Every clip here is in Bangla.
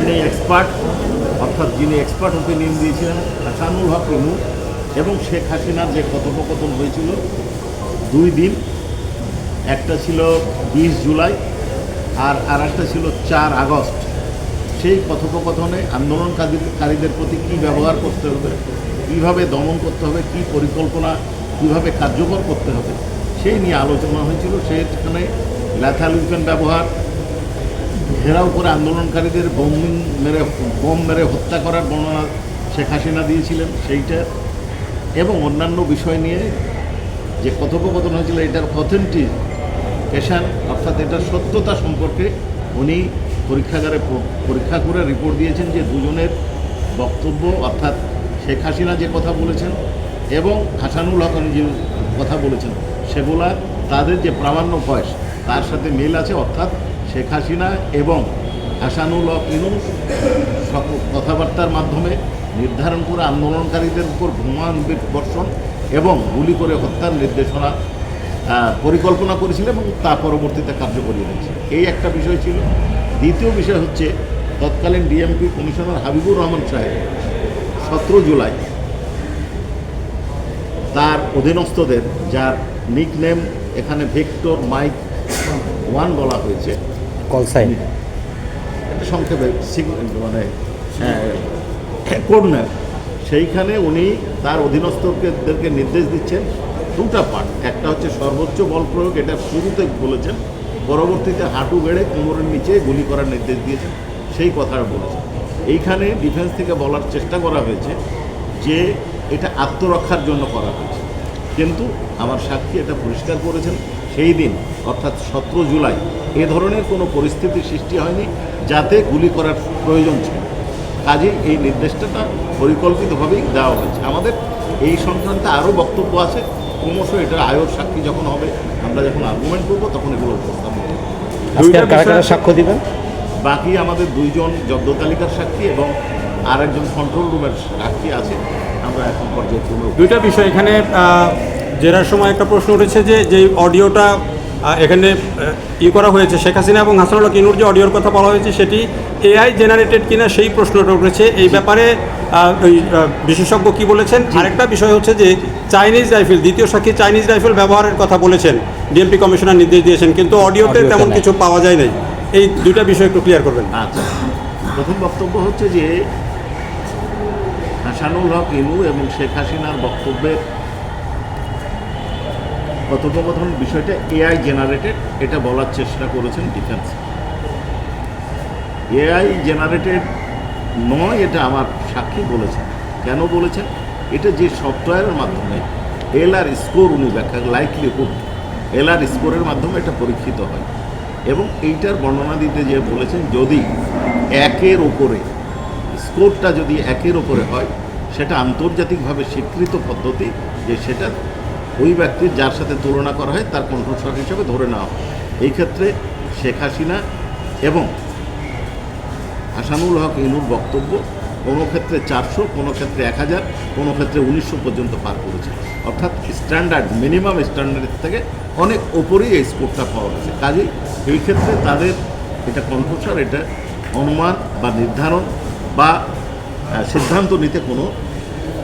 যিনি এক্সপার্ট ওপিনিয়ন দিয়েছিলেন হাসানুল হক ইনু এবং শেখ হাসিনার যে কথোপকথন হয়েছিল 2 দিন, একটা ছিল 20 জুলাই আর একটা ছিল 4 আগস্ট। সেই কথোপকথনে আন্দোলনকারীদের প্রতি কী ব্যবহার করতে হবে, কীভাবে দমন করতে হবে, কী পরিকল্পনা কীভাবে কার্যকর করতে হবে সেই নিয়ে আলোচনা হয়েছিল। সেখানে ল্যাথাল উইপেন ব্যবহার, ঘেরাও করে আন্দোলনকারীদের বোম মেরে হত্যা করার বর্ণনা শেখ হাসিনা দিয়েছিলেন সেইটা, এবং অন্যান্য বিষয় নিয়ে যে কথোপকথন হয়েছিল এটার অথেন্টিকেশন অর্থাৎ এটার সত্যতা সম্পর্কে উনি পরীক্ষাগারে পরীক্ষা করে রিপোর্ট দিয়েছেন যে দুজনের বক্তব্য অর্থাৎ শেখ হাসিনা যে কথা বলেছেন এবং হাসানুল হক যে কথা বলেছেন সেগুলা তাদের যে প্রামাণ্য বয়স তার সাথে মিল আছে। অর্থাৎ শেখ হাসিনা এবং হাসানুল হক ইউনূস কথাবার্তার মাধ্যমে নির্ধারণ করে আন্দোলনকারীদের উপর বোমা বর্ষণ এবং গুলি করে হত্যার নির্দেশনা পরিকল্পনা করেছিল এবং তা পরবর্তীতে কার্যকরী হয়েছে। এই একটা বিষয় ছিল। দ্বিতীয় বিষয় হচ্ছে তৎকালীন ডিএমপি কমিশনার হাবিবুর রহমান সাহেব 17 জুলাই তার অধীনস্থদের, যার নিকনেম এখানে ভিক্টর মাইক 1 বলা হয়েছে, কল সাইন একটা সংক্ষেপে মানে কোর্ডিনেট, সেইখানে উনি তার অধীনস্থদেরকে নির্দেশ দিচ্ছেন 2টা পার্ট। একটা হচ্ছে সর্বোচ্চ বল প্রয়োগ, এটা শুরুতে বলেছেন, পরবর্তীতে হাঁটু গেড়ে কোমরের নিচে গুলি করার নির্দেশ দিয়েছেন, সেই কথাটা বলেছেন। এইখানে ডিফেন্স থেকে বলার চেষ্টা করা হয়েছে যে এটা আত্মরক্ষার জন্য করা হয়েছে, কিন্তু আমার সাক্ষী এটা পরিষ্কার করেছেন সেই দিন অর্থাৎ 17 জুলাই এ ধরনের কোনো পরিস্থিতির সৃষ্টি হয়নি যাতে গুলি করার প্রয়োজন ছিল। কাজেই এই নির্দেশটা পরিকল্পিতভাবেই দেওয়া হয়েছে। আমাদের এই সংক্রান্তে আরও বক্তব্য আছে, ক্রমশ এটা আয়র সাক্ষী যখন হবে, আমরা যখন আর্গুমেন্ট করবো তখন এগুলো উপস্থাপন করবো। সাক্ষ্য দিবেন, বাকি আমাদের 2 জন জব্দ তালিকার সাক্ষী এবং আরেকজন কন্ট্রোল রুমের সাক্ষী আছে। আমরা এখন পর্যায়ক্রমে 2টা বিষয় এখানে জেরার সময় একটা প্রশ্ন উঠেছে যে অডিওটা এখানে করা হয়েছে শেখ হাসিনা এবং হাসানুল হক ইনুর যে অডিওর কথা বলা হয়েছে সেটি এআই জেনারেটেড কিনা সেই প্রশ্নটা উঠেছে। এই ব্যাপারে ওই বিশেষজ্ঞ কি বলেছেন? আরেকটা বিষয় হচ্ছে যে চাইনিজ রাইফেল, দ্বিতীয় সাক্ষী চাইনিজ রাইফেল ব্যবহারের কথা বলেছেন, ডিএমপি কমিশনার নির্দেশ দিয়েছেন, কিন্তু অডিওতে তেমন কিছু পাওয়া যায় নাই। এই 2টা বিষয় একটু ক্লিয়ার করবেন। আচ্ছা, প্রথম বক্তব্য হচ্ছে যে হাসানুল হক ইনু এবং শেখ হাসিনার বক্তব্যের কথোপকথন বিষয়টা এআই জেনারেটেড, এটা বলার চেষ্টা করেছেন ডিফেন্স। এআই জেনারেটেড নয়, এটা আমার সাক্ষী বলেছেন। কেন বলেছেন? এটা যে সফটওয়্যারের মাধ্যমে এলআর স্কোর উনি ব্যাখ্যা লাইকলিহুড এলআর স্কোরের মাধ্যমে এটা পরীক্ষিত হয় এবং এইটার বর্ণনা দিতে যে বলেছেন যদি 1-এর ওপরে স্কোরটা যদি 1-এর ওপরে হয় সেটা আন্তর্জাতিকভাবে স্বীকৃত পদ্ধতি, যে সেটা ওই ব্যক্তির যার সাথে তুলনা করা হয় তার কণ্ঠস্বর হিসেবে ধরে নেওয়া হয়। এই ক্ষেত্রে শেখ হাসিনা এবং হাসানুল হক ইনুর বক্তব্য কোনো ক্ষেত্রে 400, কোনো ক্ষেত্রে 1000, কোনো ক্ষেত্রে 1900 পর্যন্ত পার করেছে। অর্থাৎ স্ট্যান্ডার্ড মিনিমাম স্ট্যান্ডার্ডের থেকে অনেক ওপরেই এই স্কোরটা পাওয়া গেছে। কাজেই এই ক্ষেত্রে তাদের এটা কণ্ঠস্বর, এটা অনুমান বা নির্ধারণ বা সিদ্ধান্ত নিতে কোনো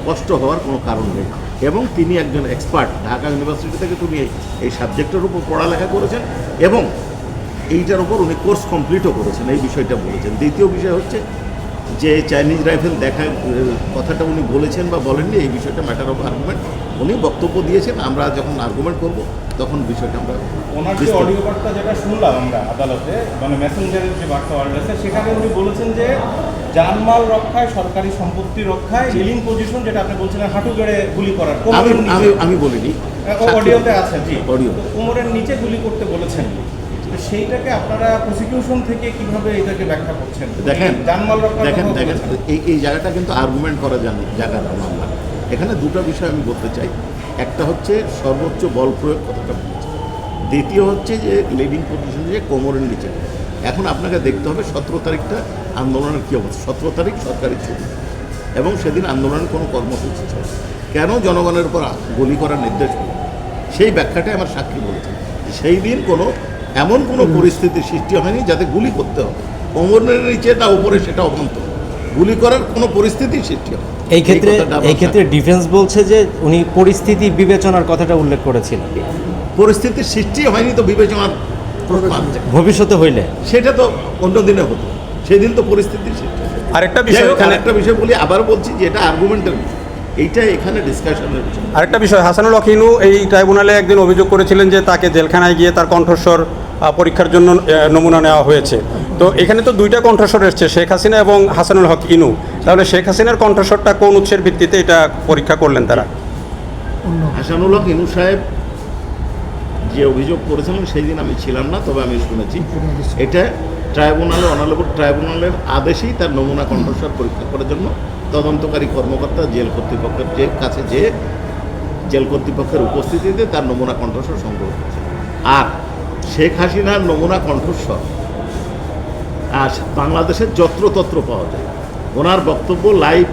কষ্ট হওয়ার কোনো কারণ নেই। এবং তিনি একজন এক্সপার্ট, ঢাকা ইউনিভার্সিটি থেকে তিনি এই সাবজেক্টের উপর পড়ালেখা করেছেন এবং এইটার উপর উনি কোর্স কমপ্লিটও করেছেন, এই বিষয়টা বলেছেন। দ্বিতীয় বিষয় হচ্ছে যে চাইনিজ রাইফেল দেখার কথাটা উনি বলেছেন বা বলেননি, এই বিষয়টা ম্যাটার অফ আর্গুমেন্ট। উনি বক্তব্য দিয়েছেন, আমরা যখন আর্গুমেন্ট করব তখন বিষয়টা আমরা ওনার যে অডিও বার্তা যেটা শুনলাম আমরা আদালতে, মানে মেসেঞ্জারের যে বার্তা আছে সেখানে উনি বলেছেন যে জানমাল রক্ষায়, সরকারি সম্পত্তি রক্ষায় লিলিং পজিশন, যেটা আপনি বলছিলেন হাঁটু গেড়ে গুলি করার, আমি বলিনি, অডিওতে আছে, জি অডিও কোমরের নিচে গুলি করতে বলেছেন। সেইটাকে আপনারা প্রসিকিউশন থেকে কিভাবে এটাকে ব্যাখ্যা করছেন? দেখেন জানমাল রক্ষা, দেখেন এই জায়গাটা কিন্তু আর্গুমেন্ট করা জায়গা না মামলা। এখানে 2টা বিষয় আমি বলতে চাই। একটা হচ্ছে সর্বোচ্চ বল প্রয়োগ কথাটা বলেছে, দ্বিতীয় হচ্ছে যে লিডিং পজিশন যে কোমরের নিচে। এখন আপনাকে দেখতে হবে 17 তারিখটা আন্দোলনের কী অবস্থা। 17 তারিখ সরকারি ছুটি এবং সেদিন আন্দোলনের কোনো কর্মসূচি ছিল। কেন জনগণের উপর গুলি করার নির্দেশ হল সেই ব্যাখ্যাটাই আমার সাক্ষী বলেছে। সেই দিন এমন কোনো পরিস্থিতির সৃষ্টি হয়নি যাতে গুলি করতে হবে। কোমরের নিচে না উপরে সেটা অভ্যন্তর, গুলি করার কোনো পরিস্থিতি সৃষ্টি হয়। এই ক্ষেত্রে কথাটা এই ক্ষেত্রে ডিফেন্স বলছে যে উনি পরিস্থিতি বিবেচনার কথাটা উল্লেখ করেছিলেন, পরিস্থিতির সৃষ্টি হয়নি তো বিবেচনার প্রশ্ন আসছে। ভবিষ্যতে হইলে। সেটা তো অন্য দিনে হতো, সেদিন তো পরিস্থিতির সৃষ্টি হতো। আরেকটা যাই বিষয় হোক, এখানে আরেকটা বিষয় বলি, আবার বলছি যে এটা আর্গুমেন্টের বিষয়, এইটা এখানে ডিসকাশনের বিষয়। আরেকটা বিষয়, হাসানুল হক ইনু এই ট্রাইব্যুনালে একদিন অভিযোগ করেছিলেন যে তাকে জেলখানায় গিয়ে তার কণ্ঠস্বর পরীক্ষার জন্য নমুনা নেওয়া হয়েছে। তো এখানে তো দুইটা কণ্ঠস্বর এসছে, শেখ হাসিনা এবং হাসানুল হক ইনু। তাহলে শেখ হাসিনার কণ্ঠস্বরটা কোন উৎসের ভিত্তিতে এটা পরীক্ষা করলেন তারা? হাসানুল হক ইনু সাহেব যে অভিযোগ করেছিলেন সেই দিন আমি ছিলাম না, তবে আমি শুনেছি এটা ট্রাইব্যুনালে, অনালেবল ট্রাইব্যুনালের আদেশেই তার নমুনা কণ্ঠস্বর পরীক্ষা করার জন্য তদন্তকারী কর্মকর্তা জেল কর্তৃপক্ষের কাছে যে জেল কর্তৃপক্ষের উপস্থিতিতে তার নমুনা কণ্ঠস্বর সংগ্রহ করেছে। আর শেখ হাসিনার নমুনা কণ্ঠস্বর আর বাংলাদেশের যত্রতত্র পাওয়া যায়, ওনার বক্তব্য লাইভ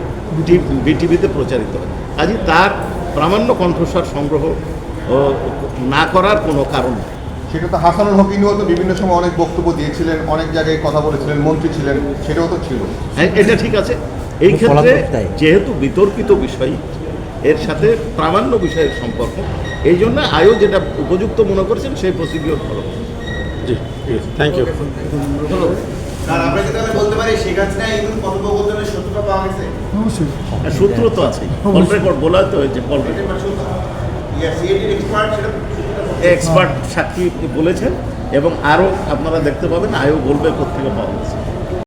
বিটিভিতে প্রচারিত হয়। কাজে তার প্রামাণ্য কণ্ঠস্বর সংগ্রহ না করার কোনো কারণ নেই। সেটা তো হাসানুল হক ইনুও তো বিভিন্ন সময় অনেক বক্তব্য দিয়েছিলেন, অনেক জায়গায় কথা বলেছিলেন, মন্ত্রী ছিলেন, সেটাও তো ছিল। হ্যাঁ, এটা ঠিক আছে। এই ক্ষেত্রে যেহেতু বিতর্কিত বিষয়, এর সাথে প্রামাণ্য বিষয়ের সম্পর্ক, এই জন্য আয়ও যেটা উপযুক্ত মনে করেছেন সেই প্রসিডিওর ফলো। জি, থ্যাংক ইউ। স্যার, আমরা কি তাহলে বলতে পারি শেখ হাসিনা ইন্দুর কথোপকথনের সত্যতা পাওয়া গেছে? সূত্র তো আছে, কল রেকর্ড বলা তো হয়েছে, কল রেকর্ড এক্সপার্ট সাক্ষী বলেছেন, এবং আরও আপনারা দেখতে পাবেন আয়ও বলবে কোথেকে পাওয়া গেছে।